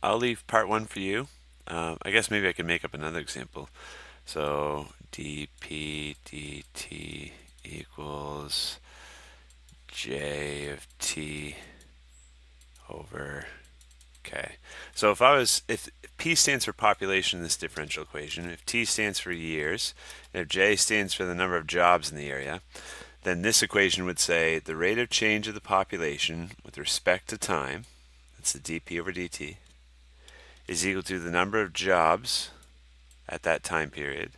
I'll leave part one for you. I guess maybe I can make up another example. So dp dt equals j of t over k. So if P stands for population in this differential equation, if T stands for years, and if J stands for the number of jobs in the area, then this equation would say the rate of change of the population with respect to time, that's the dp over dt, is equal to the number of jobs at that time period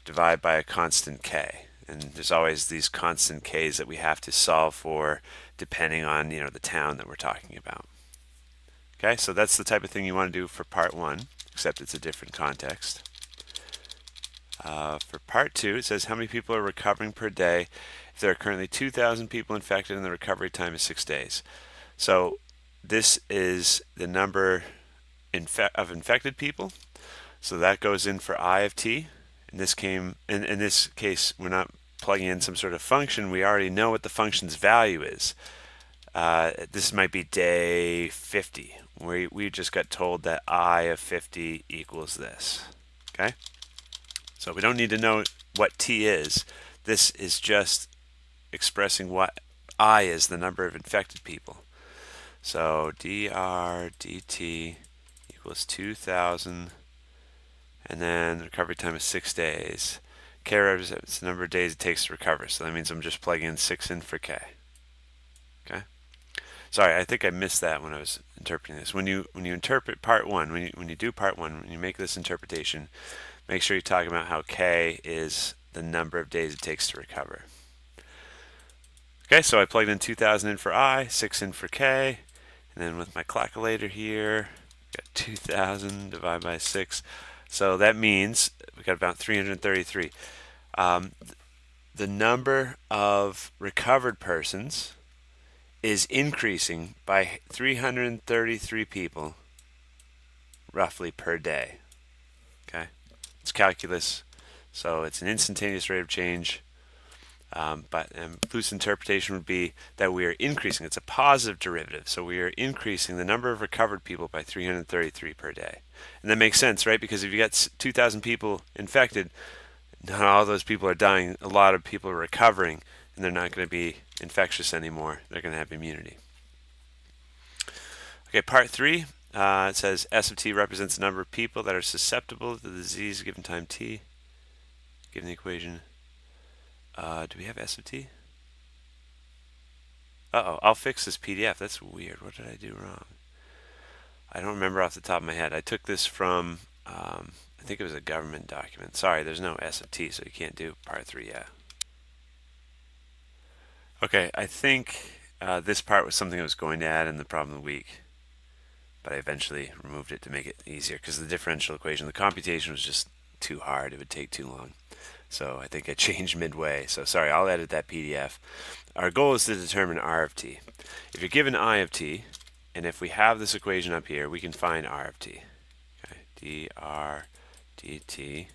divided by a constant k. And there's always these constant k's that we have to solve for depending on the town that we're talking about. Okay, so that's the type of thing you want to do for part one, except it's a different context. For part two, it says how many people are recovering per day if there are currently 2,000 people infected and the recovery time is 6 days. So this is the number of infected people. So that goes in for I of t. In this case, we're not plugging in some sort of function. We already know what the function's value is. This might be day 50. We just got told that I of 50 equals this. Okay? So we don't need to know what t is. This is just expressing what I is, the number of infected people. So dr dt equals 2,000, and then the recovery time is 6 days. K represents the number of days it takes to recover, so that means I'm just plugging in 6 in for k. Okay. Sorry, I think I missed that when I was interpreting this. When you interpret part one, when you do part one, when you make this interpretation, make sure you talk about how k is the number of days it takes to recover. Okay, so I plugged in 2,000 in for I, 6 in for k, and then with my calculator here, got 2,000 divided by 6. So that means we got about 333. The number of recovered persons is increasing by 333 people roughly per day. Okay, it's calculus, so it's an instantaneous rate of change. But loose interpretation would be that we are increasing. It's a positive derivative, so we are increasing the number of recovered people by 333 per day. And that makes sense, right? Because if you got 2,000 people infected, not all those people are dying. A lot of people are recovering, and they're not going to be infectious anymore. They're going to have immunity. Okay, part three. It says S of t represents the number of people that are susceptible to the disease given time t. Given the equation. Do we have S of t? Uh-oh, I'll fix this PDF. That's weird. What did I do wrong? I don't remember off the top of my head. I took this from, I think it was a government document. Sorry, there's no S of t, so you can't do part three yet. Okay, I think this part was something I was going to add in the problem of the week, but I eventually removed it to make it easier because the differential equation, the computation was just too hard. It would take too long. So I think I changed midway. So sorry, I'll edit that PDF. Our goal is to determine R of t. If you're given I of t, and if we have this equation up here, we can find R of t. Okay, dr dt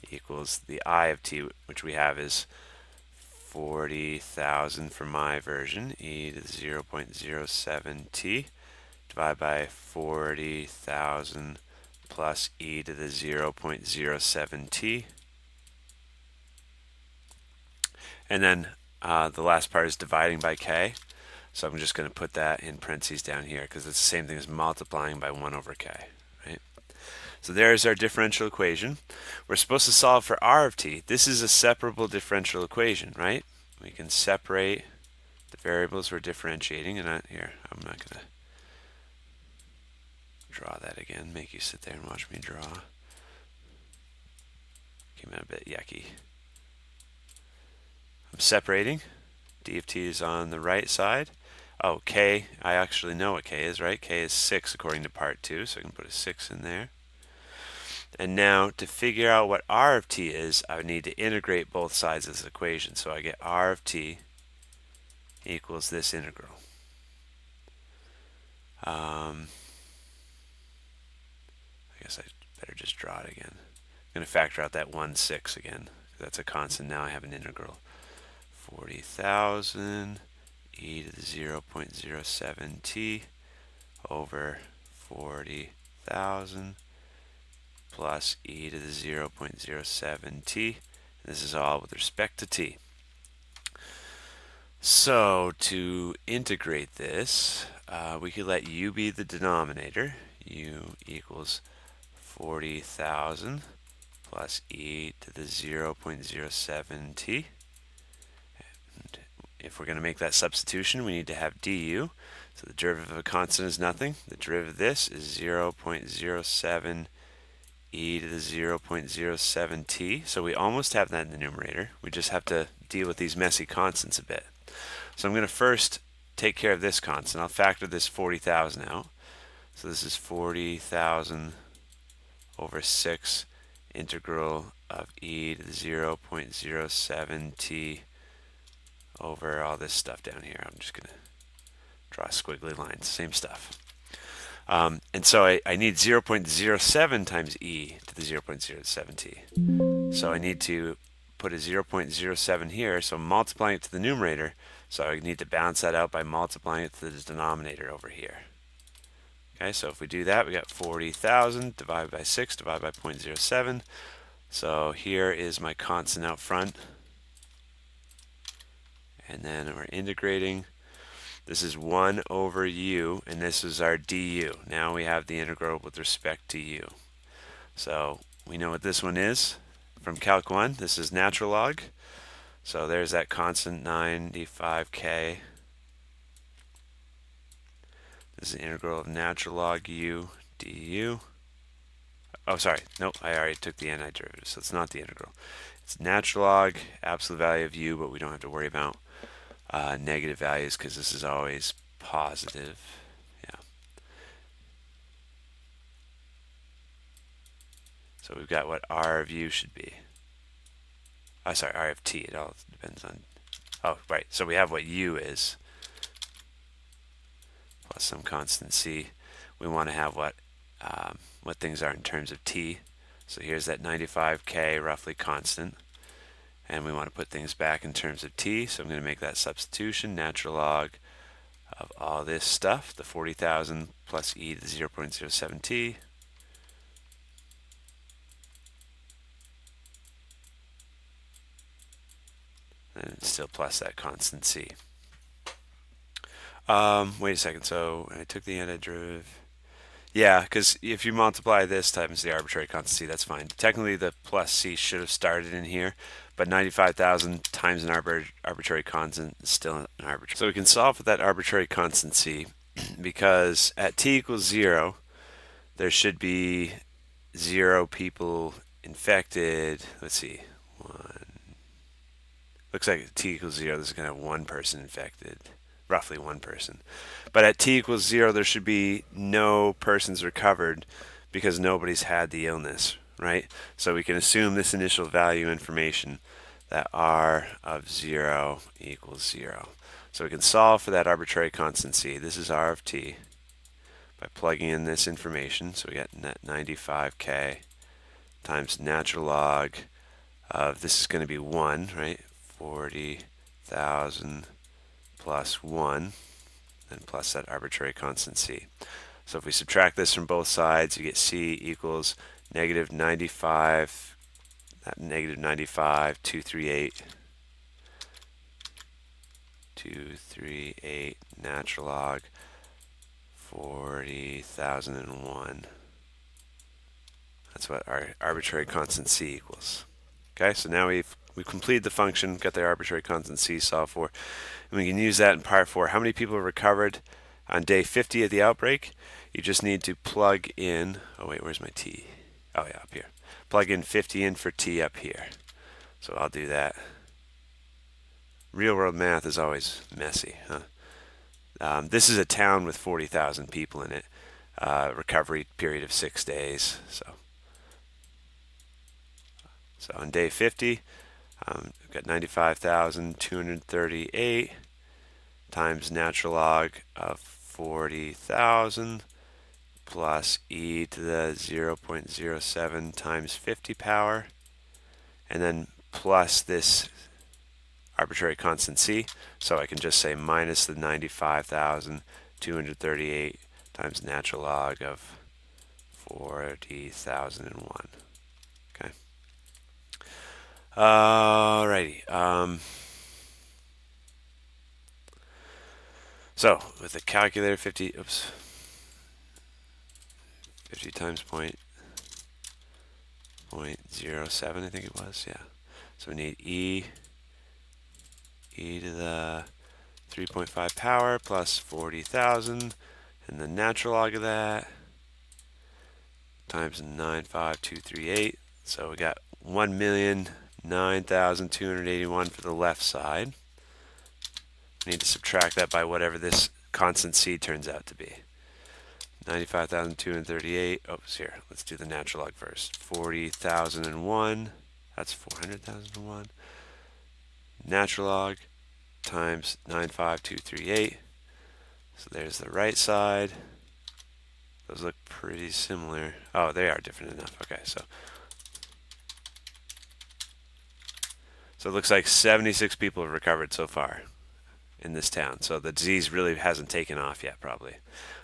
equals the I of t, which we have is 40,000 for my version, e to the 0.07 t, divided by 40,000 plus e to the 0.07 t. And then the last part is dividing by k. So I'm just going to put that in parentheses down here because it's the same thing as multiplying by 1 over k. Right? So there's our differential equation. We're supposed to solve for R of t. This is a separable differential equation, right? We can separate the variables we're differentiating. And here, I'm not going to draw that again, make you sit there and watch me draw. Came out a bit yucky. I'm separating. D of t is on the right side. Oh, k, I actually know what k is, right? K is 6 according to part 2, so I can put a 6 in there. And now to figure out what R of t is, I would need to integrate both sides of this equation. So I get R of t equals this integral. I guess I better just draw it again. I'm going to factor out that 1/6 again. That's a constant. Now I have an integral. 40,000 e to the 0.07 t over 40,000 40,000 plus e to the 0.07t. This is all with respect to t. So to integrate this, we could let u be the denominator. U equals 40,000 plus e to the 0.07t. And if we're going to make that substitution, we need to have du. So the derivative of a constant is nothing. The derivative of this is 0.07 e to the 0.07t. So we almost have that in the numerator. We just have to deal with these messy constants a bit. So I'm going to first take care of this constant. I'll factor this 40,000 out. So this is 40,000 over 6 integral of e to the 0.07t over all this stuff down here. I'm just going to draw squiggly lines, same stuff. And so I need 0.07 times e to the 0.07t. So I need to put a 0.07 here, so I'm multiplying it to the numerator, so I need to balance that out by multiplying it to the denominator over here. Okay, so if we do that, we got 40,000 divided by 6 divided by 0.07. So here is my constant out front. And then we're integrating. This is 1 over u, and this is our du. Now we have the integral with respect to u. So we know what this one is from Calc 1. This is natural log. So there's that constant 95k. This is the integral of natural log u du. Oh, sorry. Nope, I already took the antiderivative, so it's not the integral. It's natural log, absolute value of u, but we don't have to worry about negative values because this is always positive. Yeah. So we've got what r of u should be. Oh, sorry, r of t. It all depends on. Oh, right. So we have what u is plus some constant c. We want to have what things are in terms of t. So here's that 95k roughly constant. And we want to put things back in terms of t, so I'm going to make that substitution, natural log of all this stuff, the 40,000 plus e to the 0.07t. And still plus that constant c. Wait a second, so I took the antiderivative. Yeah, because if you multiply this times the arbitrary constant c, that's fine. Technically, the plus c should have started in here, but 95,000 times an arbitrary constant is still an arbitrary. So we can solve for that arbitrary constant c because at t equals 0, there should be 0 people infected. Let's see. Looks like at t equals 0, this is going to have 1 person infected. Roughly 1 person. But at t equals 0, there should be no persons recovered because nobody's had the illness, right? So we can assume this initial value information that r of 0 equals 0. So we can solve for that arbitrary constant c. This is r of t by plugging in this information. So we get net 95k times natural log of, this is going to be 1, right? 40,000 plus 1, and plus that arbitrary constant c. So if we subtract this from both sides, you get c equals negative 95, negative 95, 238 natural log 40,001. That's what our arbitrary constant c equals. Okay, so now we've completed the function, got the arbitrary constant c solved for, and we can use that in part 4. How many people recovered on day 50 of the outbreak? You just need to plug in, oh wait, where's my t? Oh yeah, up here. Plug in 50 in for t up here. So I'll do that. Real world math is always messy, huh? This is a town with 40,000 people in it. Recovery period of 6 days. So on day 50, I've got 95,238 times natural log of 40,000 plus e to the 0.07 times 50 power, and then plus this arbitrary constant c. So I can just say minus the 95,238 times natural log of 40,001. Okay. Alrighty. So with the calculator, 50 times point 0.07, I think it was. Yeah. So we need e to the 3.5 power plus 40,000, and the natural log of that times 95238. So we got 1,009,281 for the left side. We need to subtract that by whatever this constant c turns out to be. 95,238. Oops, here. Let's do the natural log first. 40,001. That's 400,001. Natural log times 95238. So there's the right side. Those look pretty similar. Oh, they are different enough. Okay, so it looks like 76 people have recovered so far in this town. So the disease really hasn't taken off yet, probably.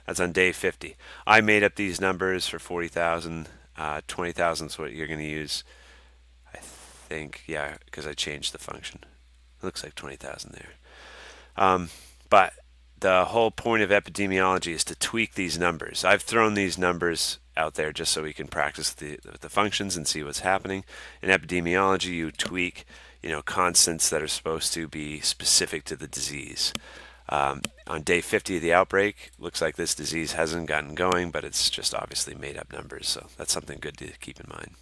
That's on day 50. I made up these numbers for 40,000. 20,000 is what you're going to use. I think, yeah, because I changed the function. It looks like 20,000 there. But the whole point of epidemiology is to tweak these numbers. I've thrown these numbers out there just so we can practice the functions and see what's happening. In epidemiology, you tweak, constants that are supposed to be specific to the disease. On day 50 of the outbreak, looks like this disease hasn't gotten going, but it's just obviously made up numbers. So that's something good to keep in mind.